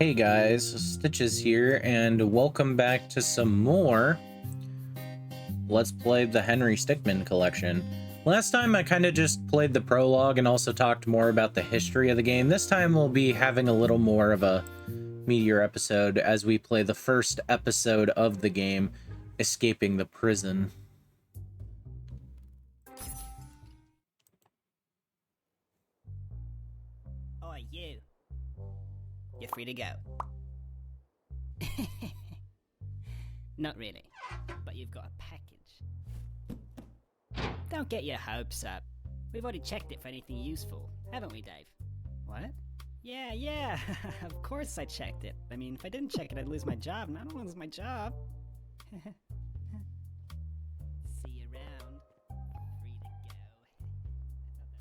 Hey guys, Stitches here, and welcome back to some more Let's Play the Henry Stickmin collection. Last time I kind of just played the prologue and also talked more about the history of the game. This time we'll be having a little more of a meatier episode as we play the first episode of the game, Escaping the Prison. Oh, you. You're free to go. Not really, but you've got a package. Don't get your hopes up. We've already checked it for anything useful, haven't we, Dave? What? Yeah, of course I checked it. I mean, if I didn't check it, I'd lose my job, and I don't want to lose my job. See you around. Free to go.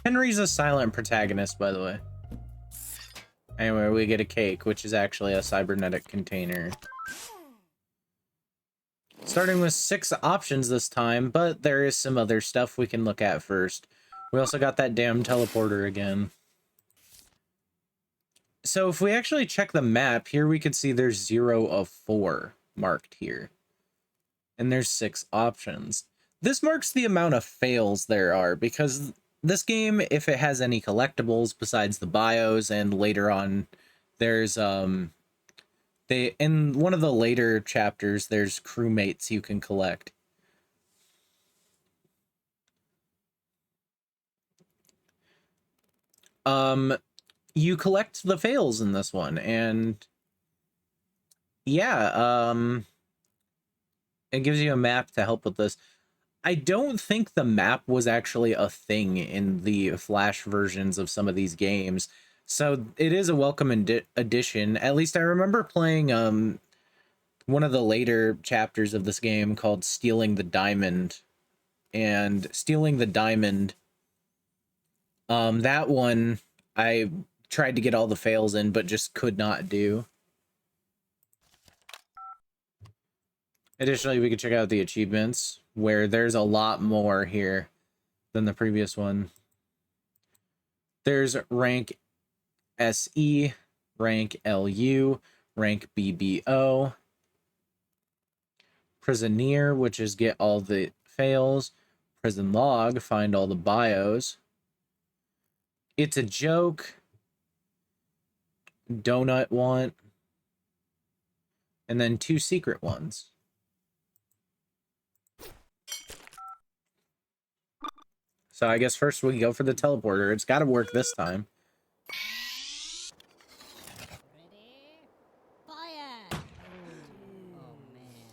Henry's a silent protagonist, by the way. Anyway, we get a cake, which is actually a cybernetic container. Starting with 6 options this time, but there is some other stuff we can look at first. We also got that damn teleporter again. So if we actually check the map, here we can see there's 0 of 4 marked here. And there's 6 options. This marks the amount of fails there are, because this game, if it has any collectibles besides the bios, and later on there's in one of the later chapters, there's crewmates you can collect. You collect the fails in this one, and yeah, it gives you a map to help with this. I don't think the map was actually a thing in the Flash versions of some of these games, so it is a welcome addition. At least I remember playing one of the later chapters of this game called Stealing the Diamond, and Stealing the Diamond, that one I tried to get all the fails in but just could not do. Additionally, we could check out the achievements, where there's a lot more here than the previous one. There's rank SE, rank LU, rank BBO, Prisoner, which is get all the fails, Prison Log, find all the bios, It's a Joke, Donut Want, and then 2 secret ones. So I guess first we go for the teleporter. It's got to work this time. Ready? Fire! Oh, man.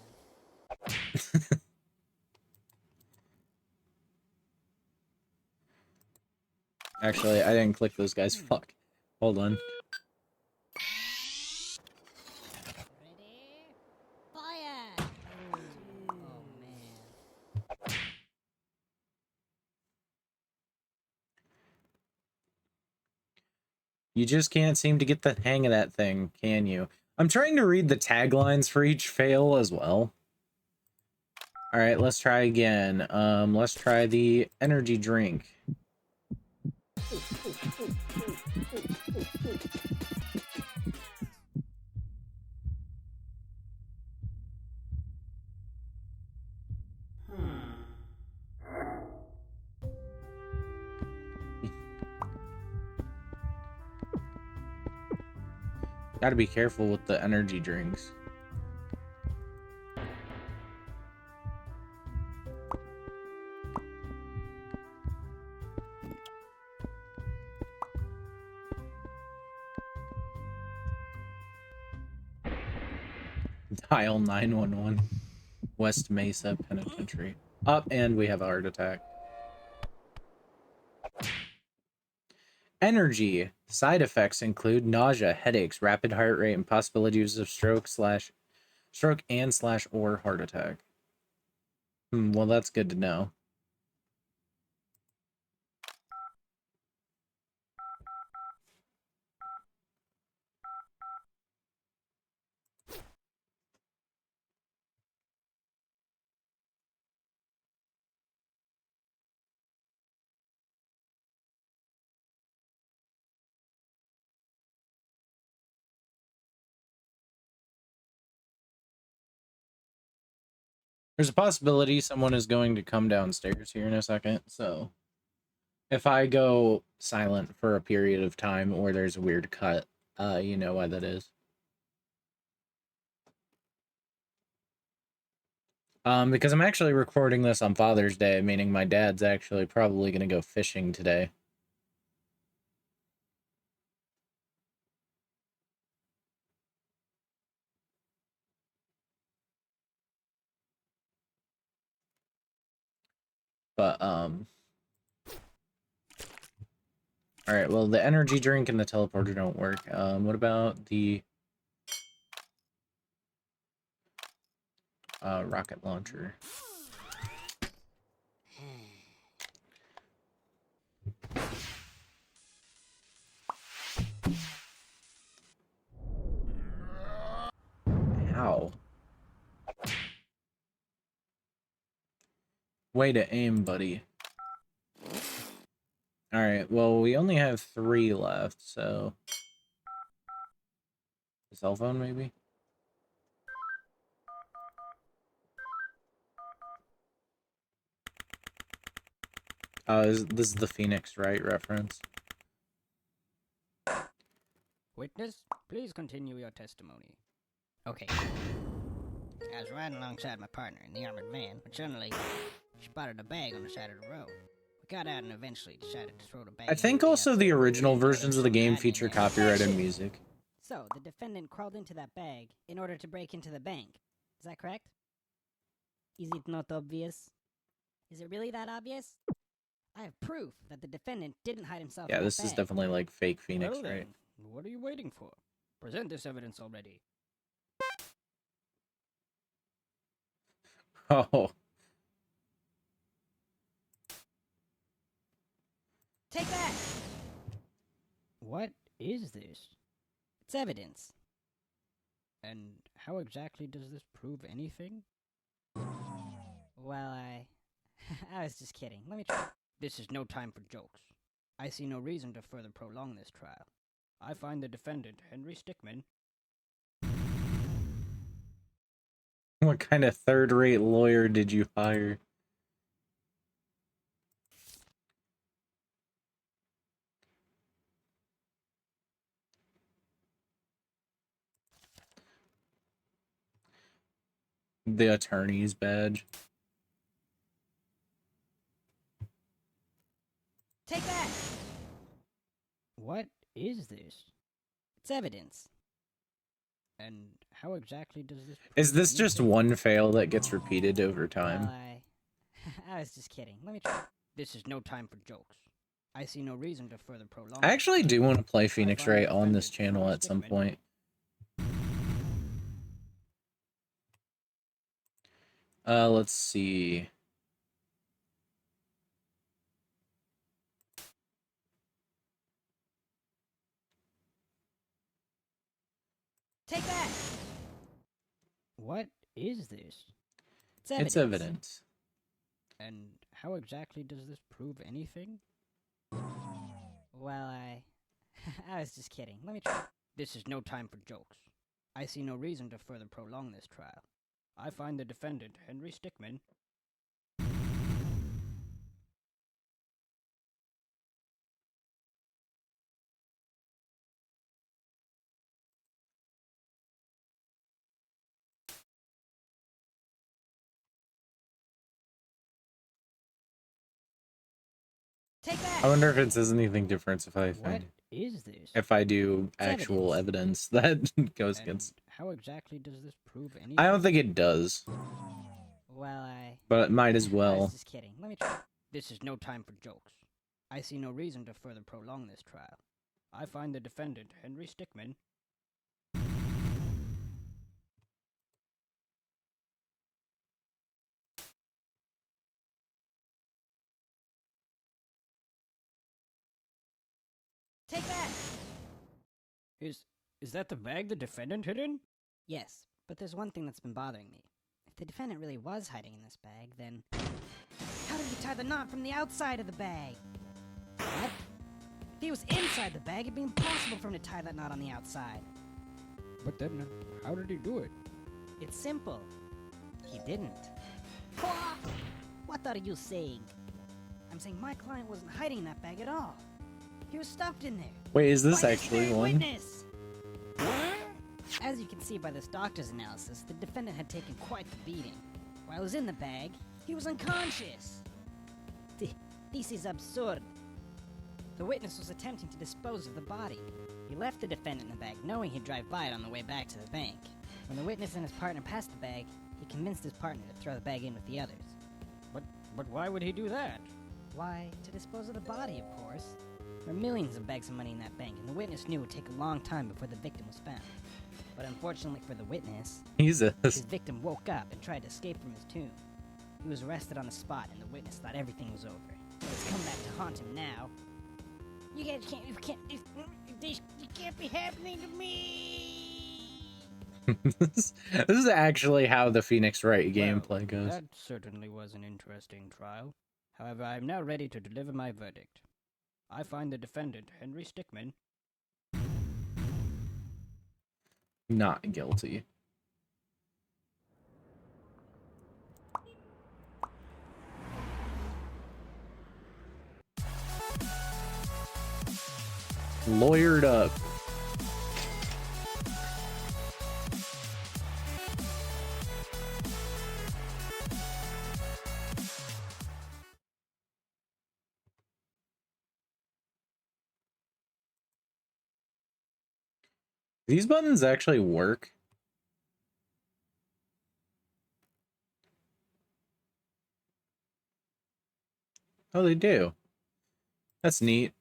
Actually, I didn't click those guys. Fuck. Hold on. Ready? Fire! Oh, man. You just can't seem to get the hang of that thing, can you? I'm trying to read the taglines for each fail as well. All right, let's try again. Let's try the energy drink. Got to be careful with the energy drinks. Dial 911. West Mesa Penitentiary. Up, and we have a heart attack. Energy. Side effects include nausea, headaches, rapid heart rate, and possibilities of stroke and / or heart attack. Well, that's good to know. There's a possibility someone is going to come downstairs here in a second, so if I go silent for a period of time or there's a weird cut, you know why that is. Because I'm actually recording this on Father's Day, meaning my dad's actually probably gonna go fishing today. But, alright, well, the energy drink and the teleporter don't work. What about the rocket launcher? Ow. Way to aim, buddy. Alright, well, we only have 3 left, so... A cell phone, maybe? This is the Phoenix Wright reference. Witness, please continue your testimony. Okay. I was riding alongside my partner in the armored van, but suddenly she spotted a bag on the side of the road. We got out and eventually decided to throw the bag. I think also the original versions of the game feature copyrighted music. So, the defendant crawled into that bag in order to break into the bank. Is that correct? Is it not obvious? Is it really that obvious? I have proof that the defendant didn't hide himself Yeah, in that this is bag. definitely like fake Phoenix, Well then, right? what are you waiting for? Present this evidence already. Oh. Take that! What is this? It's evidence. And how exactly does this prove anything? Well, I was just kidding. Let me try. This is no time for jokes. I see no reason to further prolong this trial. I find the defendant, Henry Stickmin. What kind of third-rate lawyer did you hire? The attorney's badge. Take that! What is this? It's evidence. And how exactly does this prove Is this just anything? one fail that gets repeated over Well, time? I was just kidding. Let me try. This is no time for jokes. I see no reason to further prolong. I actually do want to play Phoenix find the Wright on this defendant, channel Henry at some Stickmin. point. Let's see. Take that! What is this? It's evidence. And how exactly does this prove anything? Well, I was just kidding. Let me try. This is no time for jokes. I see no reason to further prolong this trial. I find the defendant, Henry Stickmin. Take that! I wonder if it says anything different if I What find is this? if I do It's actual evidence that goes And against. how exactly does this prove anything? I don't think it does, Well, but it might as I well. was just kidding. Let me try. This is no time for jokes. I see no reason to further prolong this trial. I find the defendant, Henry Stickmin. Take that! Is that the bag the defendant hid in? Yes, but there's one thing that's been bothering me. If the defendant really was hiding in this bag, then how did he tie the knot from the outside of the bag? What? If he was inside the bag, it'd be impossible for him to tie that knot on the outside. But then, how did he do it? It's simple. He didn't. What are you saying? I'm saying my client wasn't hiding that bag at all. He was stuffed in there. Wait, is this By actually very one? witness. As you can see by this doctor's analysis, the defendant had taken quite the beating. While he was in the bag, he was unconscious. This is absurd. The witness was attempting to dispose of the body. He left the defendant in the bag, knowing he'd drive by it on the way back to the bank. When the witness and his partner passed the bag, he convinced his partner to throw the bag in with the others. But why would he do that? Why, to dispose of the body, of course. There were millions of bags of money in that bank, and the witness knew it would take a long time before the victim was found. But unfortunately for the witness, his Jesus. victim woke up and tried to escape from his tomb. He was arrested on the spot, and the witness thought everything was over. But it's come back to haunt him now. You guys this can't be happening to me! This is actually how the Phoenix Wright gameplay goes. That certainly was an interesting trial. However, I am now ready to deliver my verdict. I find the defendant, Henry Stickmin, Not guilty. Lawyered up. These buttons actually work. Oh, they do. That's neat.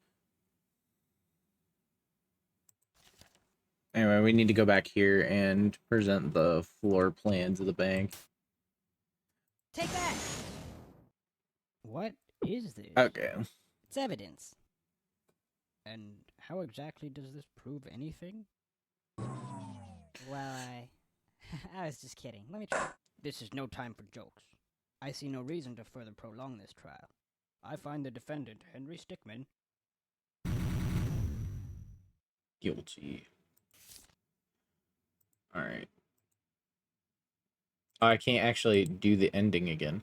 Anyway, we need to go back here and present the floor plans of the bank. Take that! what is this? Okay. It's evidence. And how exactly does this prove anything? Well, I was just kidding. Let me try. This is no time for jokes. I see no reason to further prolong this trial. I find the defendant, Henry Stickmin, Guilty. Alright. I can't actually do the ending again.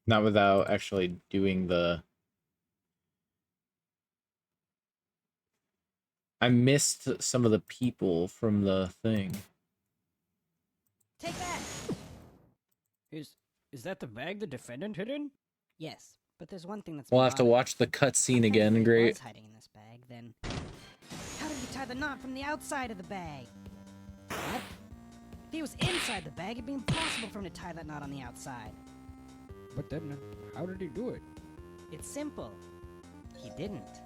Not without actually doing the... I missed some of the people from the thing. Take that! Is that the bag the defendant hid in? Yes, but there's one thing that's We'll been have to bothering watch the me. cutscene If again. he Great. was hiding in this bag, then how did he tie the knot from the outside of the bag? What? If he was inside the bag, it'd be impossible for him to tie that knot on the outside. But then, how did he do it? It's simple. He didn't.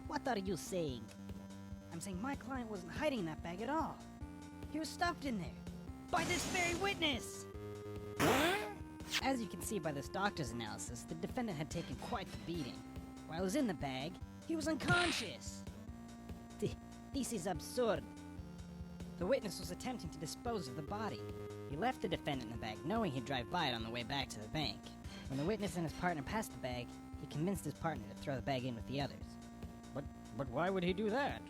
What are you saying? I'm saying my client wasn't hiding that bag at all. He was stuffed in there. By this very witness! As you can see by this doctor's analysis, the defendant had taken quite the beating. While he was in the bag, he was unconscious. This is absurd. The witness was attempting to dispose of the body. He left the defendant in the bag, knowing he'd drive by it on the way back to the bank. When the witness and his partner passed the bag, he convinced his partner to throw the bag in with the others. But why would he do that?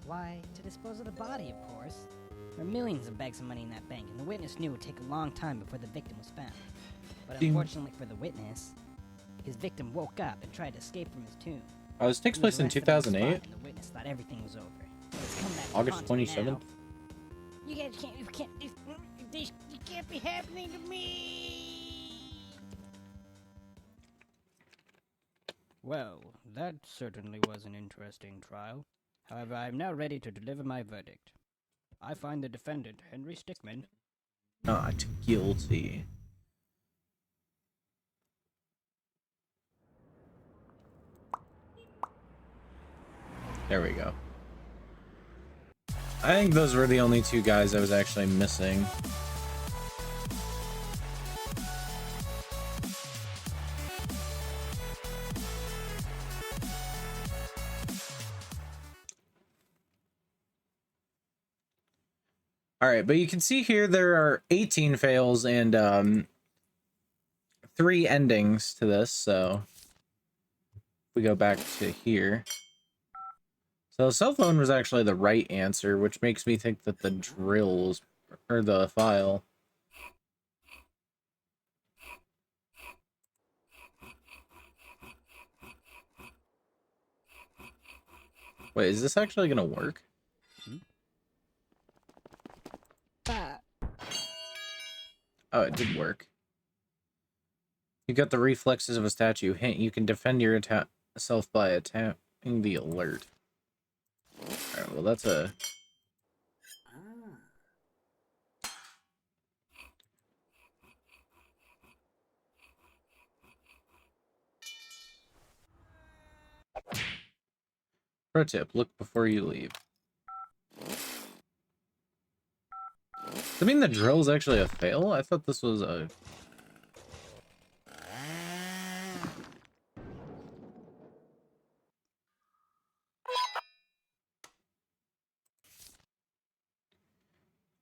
Why, to dispose of the body, of course. There were millions of bags of money in that bank, and the witness knew it would take a long time before the victim was found. But Ding. unfortunately for the witness, his victim woke up and tried to escape from his tomb. Oh, this takes He was place in arrested on the spot, 2008? and the witness thought everything was over. But it's come back to August haunt him 27th? now. You guys this can't be happening to me! Well, that certainly was an interesting trial. However, I am now ready to deliver my verdict. I find the defendant, Henry Stickmin, Not guilty. There we go. I think those were the only two guys I was actually missing. All right, but you can see here there are 18 fails and 3 endings to this, so if we go back to here. So the cell phone was actually the right answer, which makes me think that the drills or the file Wait, is this actually gonna work? Oh, it did work. You got the reflexes of a statue. Hint, you can defend yourself by attacking the alert. Alright, well that's a... Pro tip, look before you leave. Does that mean the drill's actually a fail? I thought this was a...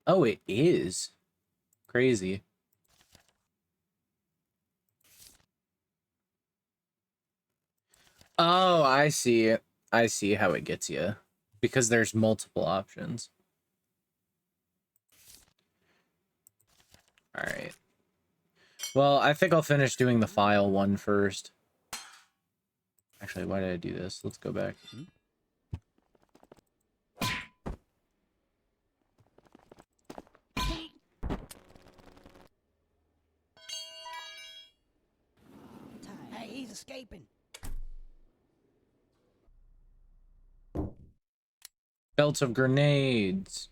Oh, it is. Crazy. Oh, I see it. I see how it gets you. Because there's multiple options. Alright. Well, I think I'll finish doing the file one first. Actually, why did I do this? Let's go back. Hey, he's escaping. Belts of grenades.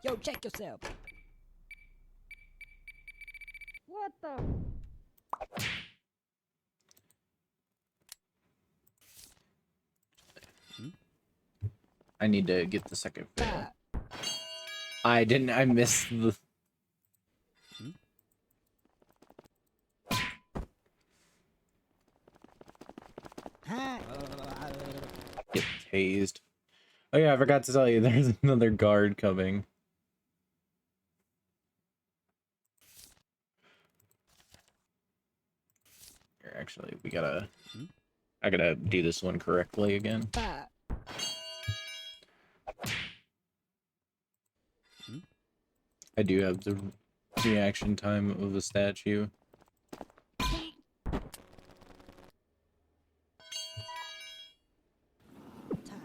Yo, check yourself. What the? I need to get the second fail. I didn't. I missed the... Get tased. Oh yeah, I forgot to tell you, there's another guard coming. Here, actually, we gotta... I gotta do this one correctly again. I do have the reaction time of a statue.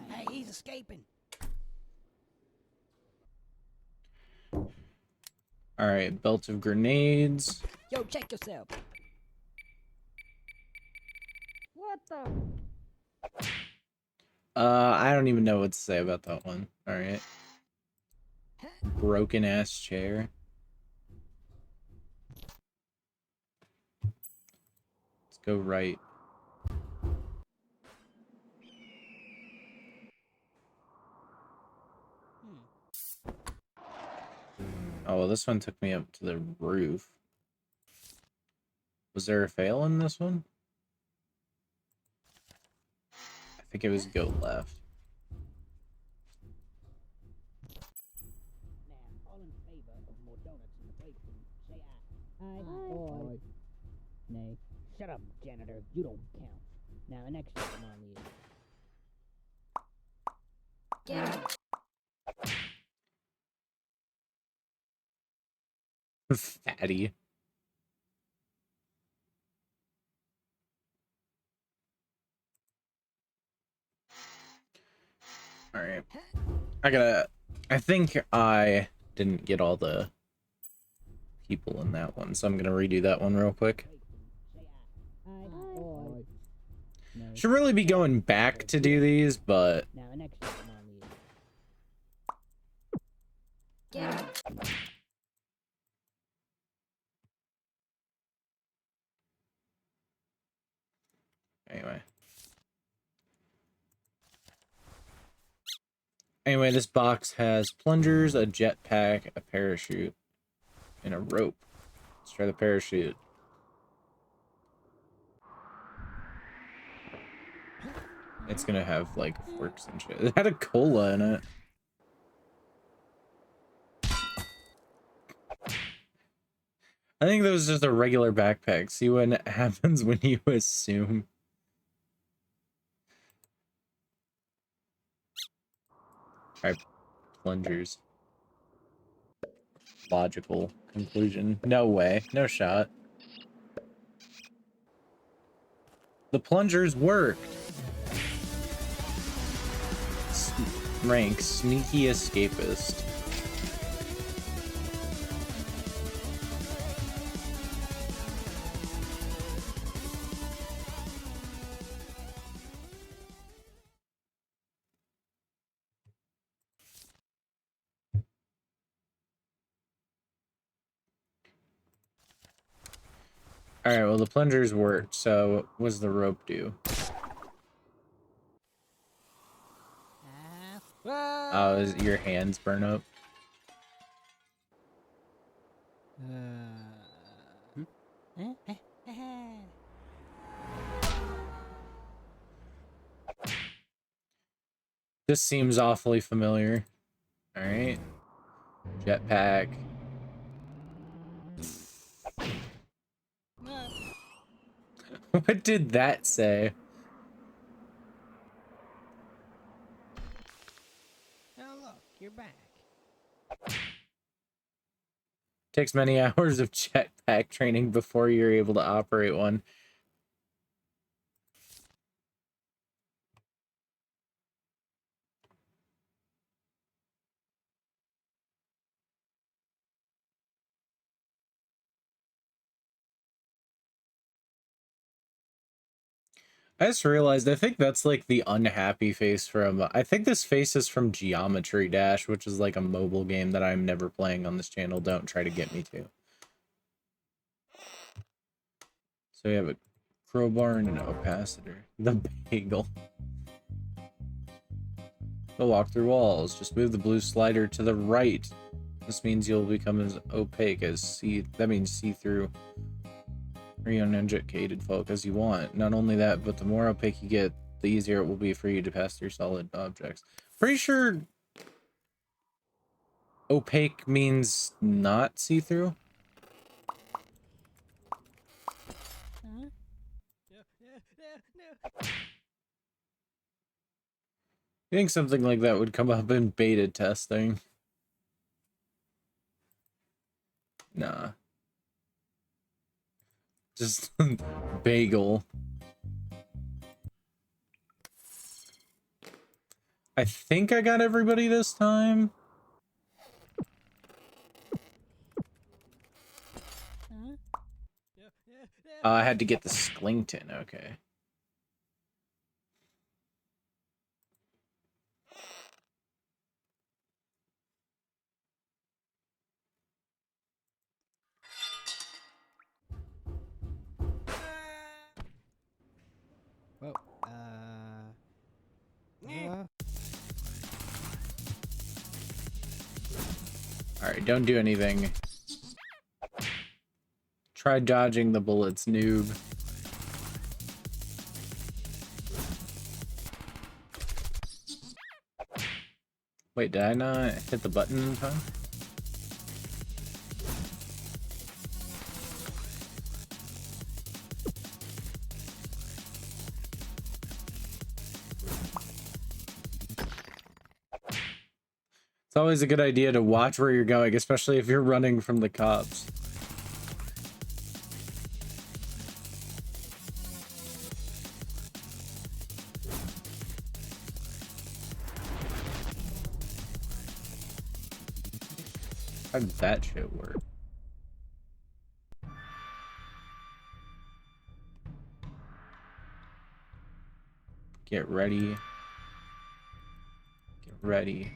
Hey, he's escaping. Alright, belt of grenades. Yo, check yourself. What the? I don't even know what to say about that one. Alright. Broken ass chair. Let's go right. Oh, well, this one took me up to the roof. Was there a fail in this one? I think it was go left. All in favor of more donuts in the break room, say aye. Aye. Nay. Shut up, janitor. You don't count. Now, the next item on the... Get him. Fatty. Alright. I think I didn't get all the people in that one, so I'm gonna redo that one real quick. Should really be going back to do these, but... Now, the next item on the... Get him. Anyway, this box has plungers, a jetpack, a parachute, and a rope. Let's try the parachute. It's gonna have, like, forks and shit. It had a cola in it. I think that was just a regular backpack. See what happens when you assume. Alright, plungers. Logical conclusion. No way. No shot. The plungers worked. Rank, Sneaky Escapist. Alright, well the plungers worked, so what's the rope do? Oh, is your hands burn up? This seems awfully familiar. Alright. Jetpack. What did that say? Oh, look, you're back. Takes many hours of jetpack training before you're able to operate one. I just realized, I think that's like the unhappy face from, I think this face is from Geometry Dash, which is like a mobile game that I'm never playing on this channel. Don't try to get me to. So we have a crowbar and an opacitor. The bagel. Go walk through walls. Just move the blue slider to the right. This means you'll become as opaque as that means see-through or uneducated folk as you want. Not only that, but the more opaque you get, the easier it will be for you to pass through solid objects. Pretty sure opaque means not see-through. I think something like that would come up in beta testing. Nah. Just bagel. I think I got everybody this time. I had to get the Sklington, okay. Whoa, Alright, don't do anything. Try dodging the bullets, noob. Wait, did I not hit the button in time? It's always a good idea to watch where you're going, especially if you're running from the cops. How did that shit work? Get ready. Get ready.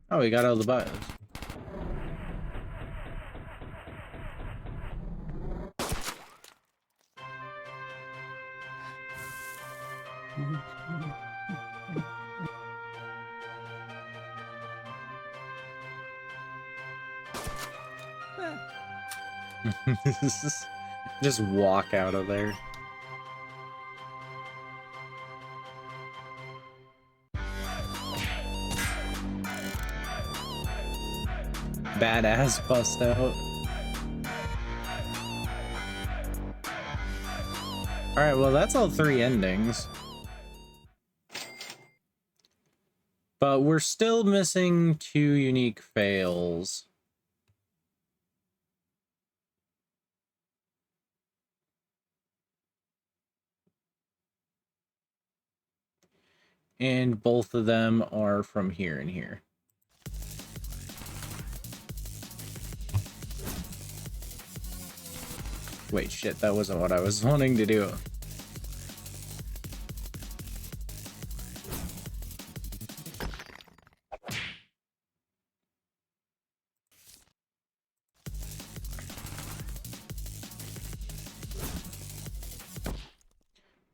Oh, we got all the buttons. Just walk out of there. Badass bust out. Alright, well that's all 3 endings. But we're still missing 2 unique fails. And both of them are from here and here. Wait, shit, that wasn't what I was wanting to do.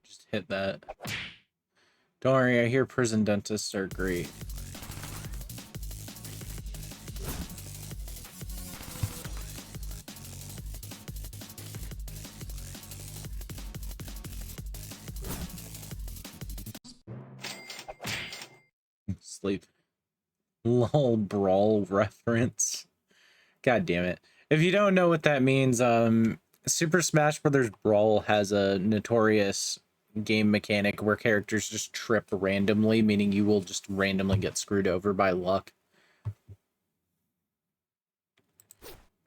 Just hit that. Don't worry, I hear prison dentists are great. Sleep. Lol brawl reference. God damn it. If you don't know what that means, Super Smash Bros. Brawl has a notorious game mechanic where characters just trip randomly, meaning you will just randomly get screwed over by luck.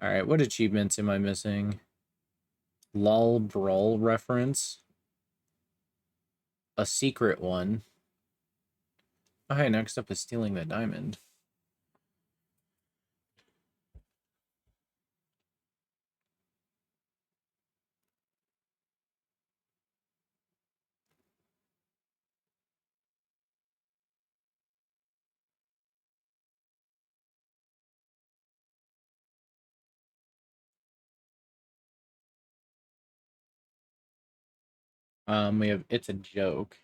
Alright, what achievements am I missing? Lol brawl reference. A secret one. Oh, hey, next up is stealing the diamond. We have It's a Joke.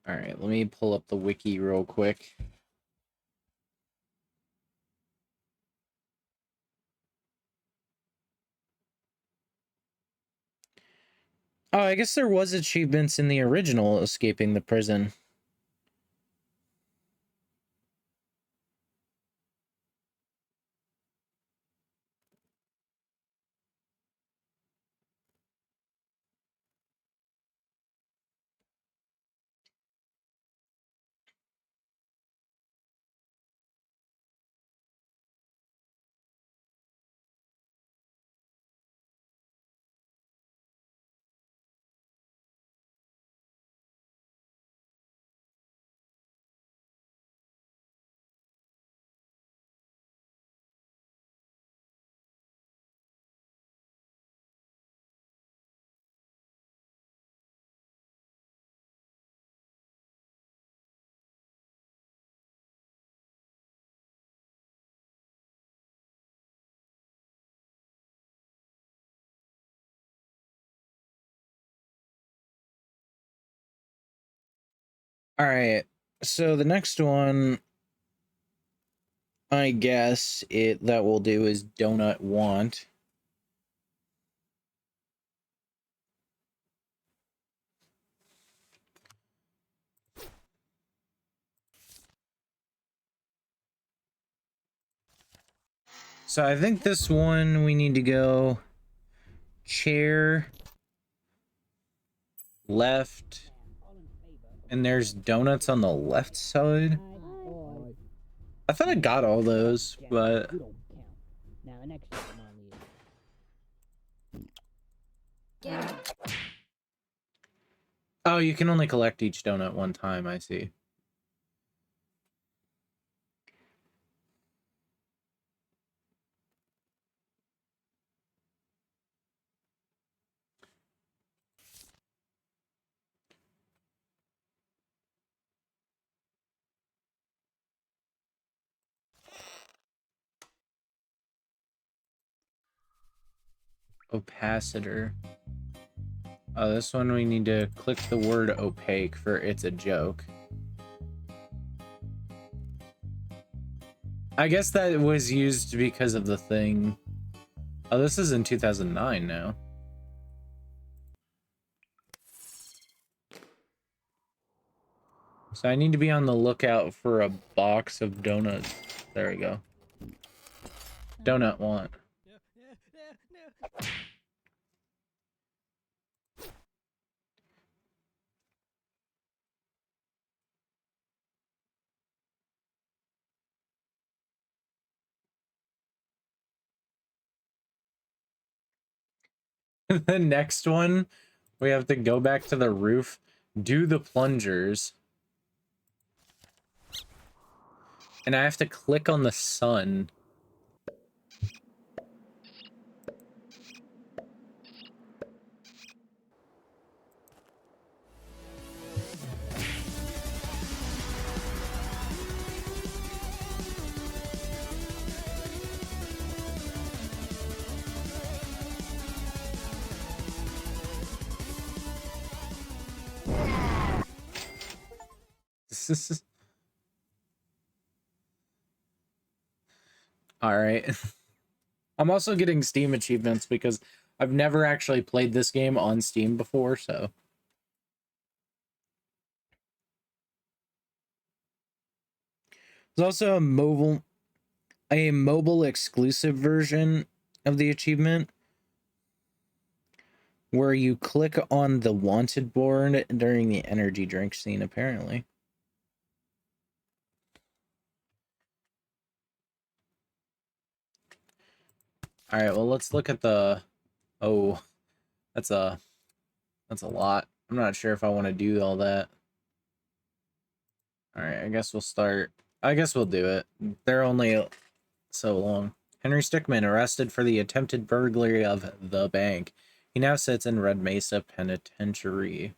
Alright, let me pull up the wiki real quick. Oh, I guess there was achievements in the original escaping the prison. Alright, so the next one, I guess that we'll do is Donut Want. So I think this one we need to go chair, left, and there's donuts on the left side. I thought I got all those, but oh, you can only collect each donut one time, I see. Opacitor. Oh, this one we need to click the word opaque for It's a Joke. I guess that was used because of the thing. Oh, this is in 2009 now. So I need to be on the lookout for a box of donuts. There we go. Donut Want. The next one, we have to go back to the roof, do the plungers. And I have to click on the sun. All right. I'm also getting Steam achievements because I've never actually played this game on Steam before, so. There's also a mobile exclusive version of the achievement where you click on the wanted board during the energy drink scene, apparently. All right, well, let's look at the... Oh, that's a lot. I'm not sure if I want to do all that. All right, I guess we'll start. I guess we'll do it. They're only so long. Henry Stickmin arrested for the attempted burglary of the bank. He now sits in Red Mesa Penitentiary.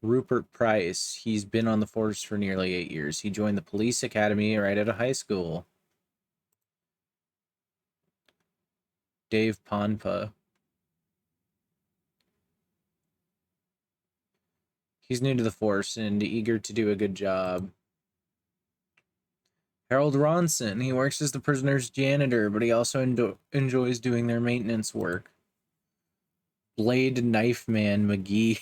Rupert Price. He's been on the force for nearly 8 years. He joined the police academy right out of high school. Dave Ponpa. He's new to the force and eager to do a good job. Harold Ronson. He works as the prisoner's janitor, but he also enjoys doing their maintenance work. Blade Knife Man McGee.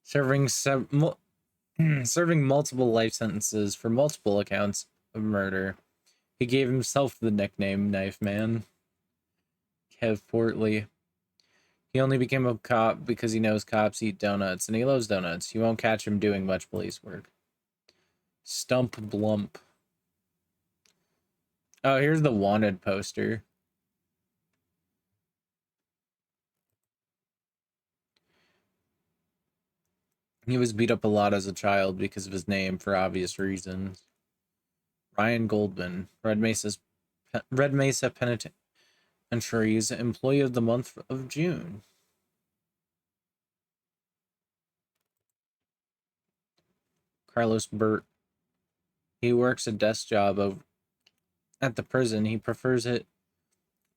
Serving serving multiple life sentences for multiple accounts of murder. He gave himself the nickname Knife Man. Kev Portley. He only became a cop because he knows cops eat donuts, and he loves donuts. You won't catch him doing much police work. Stump Blump. Oh, here's the wanted poster. He was beat up a lot as a child because of his name for obvious reasons. Ryan Goldman, Red Mesa Penitentiary's Employee of the Month of June. Carlos Burt. He works a desk job at the prison. He prefers it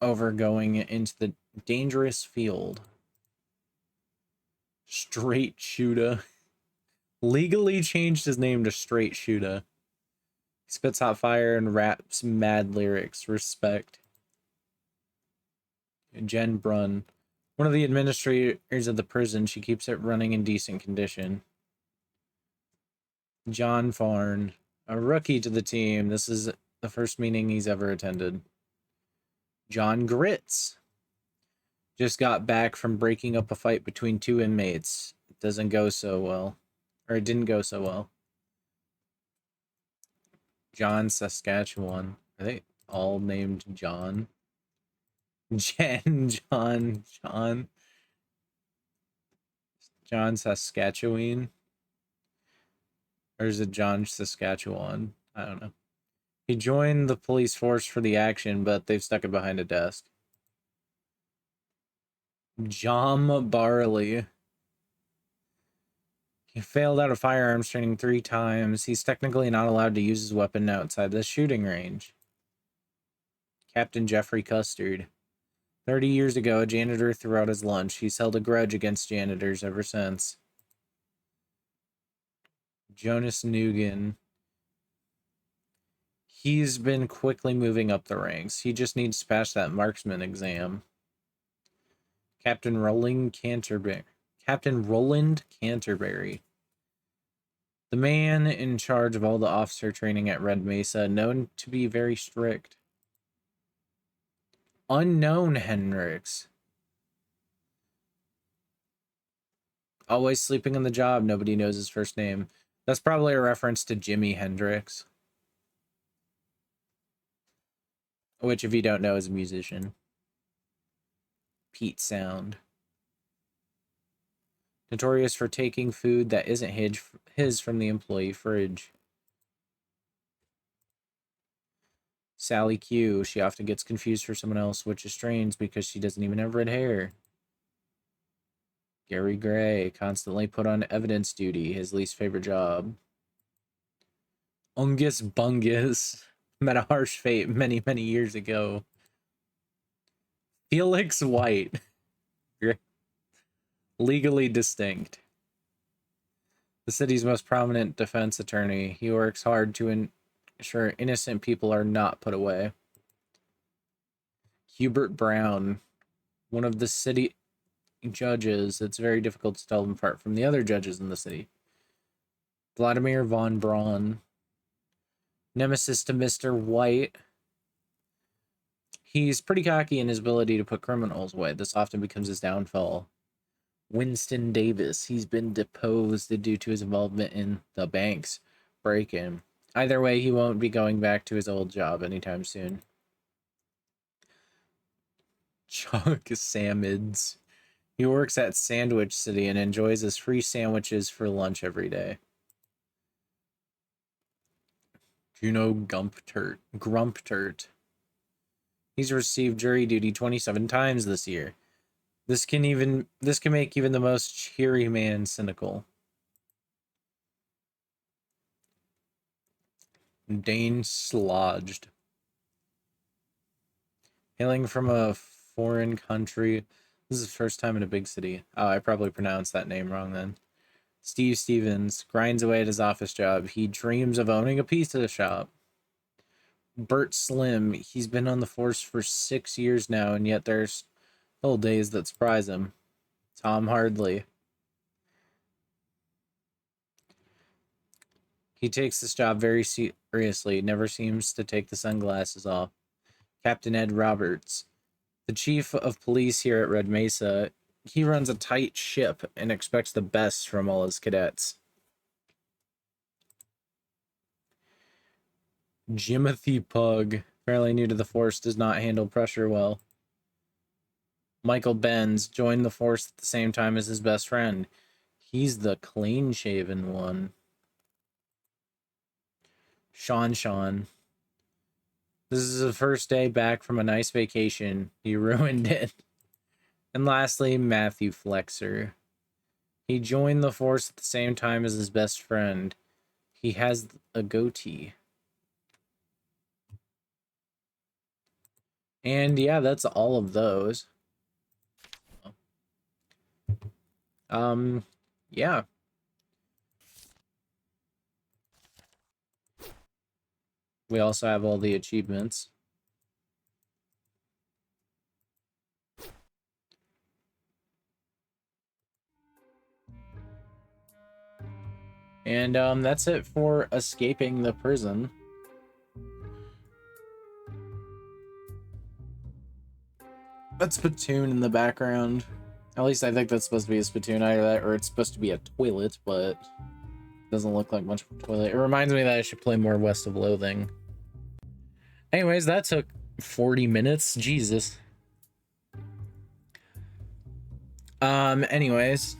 over going into the dangerous field. Straight Shooter. Legally changed his name to Straight Shooter. He spits hot fire and raps mad lyrics. Respect. Jen Brunn. One of the administrators of the prison. She keeps it running in decent condition. John Farn. A rookie to the team. This is the first meeting he's ever attended. John Gritz. Just got back from breaking up a fight between two inmates. It doesn't go so well. Or it didn't go so well. John Saskatchewan. Are they all named John? John Saskatchewan? Or is it John Saskatchewan? I don't know. He joined the police force for the action, but they've stuck it behind a desk. John Barley. He failed out of firearms training 3 times. He's technically not allowed to use his weapon outside the shooting range. Captain Jeffrey Custard. 30 years ago, a janitor threw out his lunch. He's held a grudge against janitors ever since. Jonas Nugan. He's been quickly moving up the ranks. He just needs to pass that marksman exam. Captain Roland Canterbury. The man in charge of all the officer training at Red Mesa, known to be very strict. Unknown Hendrix. Always sleeping on the job. Nobody knows his first name. That's probably a reference to Jimi Hendrix. which, if you don't know, is a musician. Pete Sound. Notorious for taking food that isn't his from the employee fridge. Sally Q. She often gets confused for someone else, which is strange because she doesn't even have red hair. Gary Gray. Constantly put on evidence duty. His least favorite job. Ungus Bungus. Met a harsh fate many, many years ago. Felix White. Legally distinct. The city's most prominent defense attorney. He works hard to ensure innocent people are not put away. Hubert Brown. One of the city judges. It's very difficult to tell them apart from the other judges in the city. Vladimir von Braun. Nemesis to Mr. White. He's pretty cocky in his ability to put criminals away. This often becomes his downfall. Winston Davis. He's been deposed due to his involvement in the bank's break-in. Either way, he won't be going back to his old job anytime soon. Chuck Samids. He works at Sandwich City and enjoys his free sandwiches for lunch every day. Juno Grumpturt. He's received jury duty 27 times this year. This can make even the most cheery man cynical. Dane Slodged. Hailing from a foreign country. This is his first time in a big city. Oh, I probably pronounced that name wrong then. Steve Stevens grinds away at his office job. He dreams of owning a pizza shop. Bert Slim. He's been on the force for 6 years now, and yet there's still days that surprise him. Tom Hardley. He takes this job very seriously, never seems to take the sunglasses off. Captain Ed Roberts. The chief of police here at Red Mesa. He runs a tight ship and expects the best from all his cadets. Jimothy Pug. Fairly new to the force, does not handle pressure well. Michael Benz joined the force at the same time as his best friend. He's the clean-shaven one. Sean. This is the first day back from a nice vacation. He ruined it. And lastly, Matthew Flexer. He joined the force at the same time as his best friend. He has a goatee. And yeah, that's all of those. Yeah. We also have all the achievements. And that's it for escaping the prison. That's Splatoon in the background. At least I think that's supposed to be a Splatoon, either that or it's supposed to be a toilet, but it doesn't look like much of a toilet. It reminds me that I should play more West of Loathing. Anyways, that took 40 minutes. Jesus. Anyways,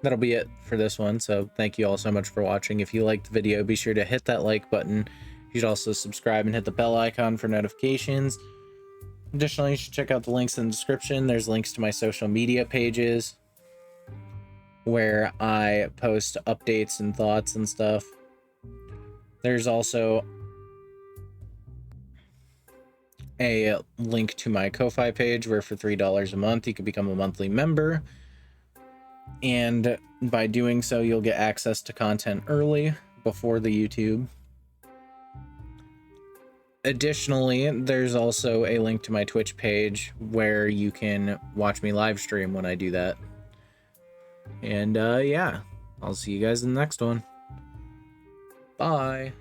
that'll be it for this one. So thank you all so much for watching. If you liked the video, be sure to hit that like button. You should also subscribe and hit the bell icon for notifications. Additionally, you should check out the links in the description. There's links to my social media pages where I post updates and thoughts and stuff. There's also a link to my Ko-Fi page where for $3 a month you can become a monthly member, and by doing so you'll get access to content early before the YouTube. Additionally, there's also a link to my Twitch page where you can watch me live stream when I do that. And yeah, I'll see you guys in the next one. Bye.